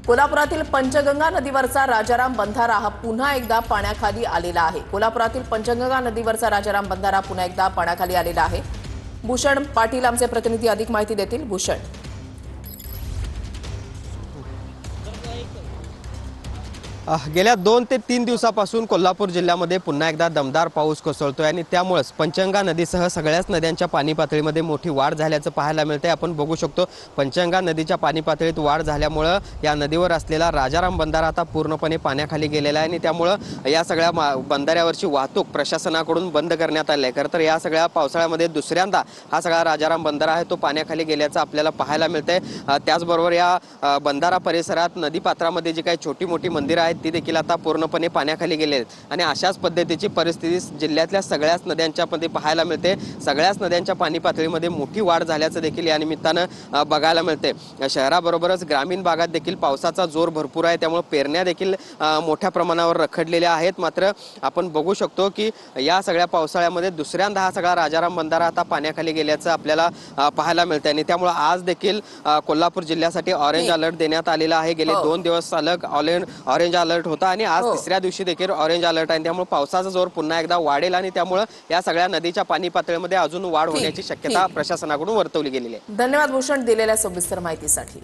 कोल्हापुरातील पंचगंगा नदीवरचा राजाराम बंधारा हा पुन्हा एकदा पाण्याखाली आलेला आहे। कोल्हापुरातील पंचगंगा नदीवरचा राजाराम बंधारा पुन्हा एकदा पाण्याखाली आलेला आहे। भूषण पाटील आमचे प्रतिनिधी अधिक माहिती देतील। भूषण, गेल्या 2 ते 3 दिवसापासून कोल्हापूर जिल्ह्यामध्ये पुन्हा एकदा दमदार पाऊस कोसळतोय आणि त्यामुळेच पंचगंगा नदीसह सगळ्याच नद्यांच्या पाणी पातळीमध्ये मोठी वाढ झाल्याचं पाहायला मिळतंय। आपण बघू शकतो पंचगंगा नदीच्या पाणी पातळीत वाढ झाल्यामुळे या नदीवर असलेला राजाराम बंधारा आता पूर्णपणे पाण्याखाली गेलेला आहे आणि त्यामुळे या सगळ्या बंधाऱ्यावरची वाहतूक प्रशासनाकडून बंद करण्यात आली आहे। खरं तर या सगळ्या पावसाळ्यामध्ये दुसऱ्यांदा हा सगळा राजाराम बंधारा आहे तो पाण्याखाली गेल्याचं आपल्याला पाहायला मिळतंय। त्याचबरोबर या बंधारा परिसरात नदीपात्रामध्ये जी काही छोटी मोठी मंदिरं आहेत ती देखील आता पूर्णपणे पाण्याखाली गेले आहेत आणि अशाच पद्धतीची परिस्थिती जिल्ह्यातल्या सगळ्याच नद्यांच्या मध्ये पाहायला मिळते। सगळ्याच नद्यांच्या पाणी पातळीमध्ये मोठी वाढ झाल्याचं देखील या निमित्तानं बघायला मिळते। शहराबरोबरच ग्रामीण भागात देखील पावसाचा जोर भरपूर आहे, त्यामुळे पेरण्या देखील मोठ्या प्रमाणावर रखडलेल्या आहेत। मात्र आपण बघू शकतो की या सगळ्या पावसाळ्यामध्ये दुसऱ्यांदा हा सगळा राजाराम बंधारा आता पाण्याखाली गेल्याचं आपल्याला पाहायला मिळतंय आणि त्यामुळे आज देखील कोल्हापूर जिल्ह्यासाठी ऑरेंज अलर्ट देण्यात आलेला आहे। गेले 2 दिवस सलग ऑरेंज अलर्ट होता आणि आज तिसऱ्या दिवशी देखील ऑरेंज अलर्ट आहे। त्यामुळे पावसाचा जोर पुन्हा एकदा वाढेल आणि त्यामुळे या सगळ्या नदीच्या पाणी पातळीमध्ये अजून वाढ होण्याची शक्यता प्रशासनाकडून वर्तवली गेलेली आहे। धन्यवाद भूषण दिलेल्या सविस्तर माहितीसाठी।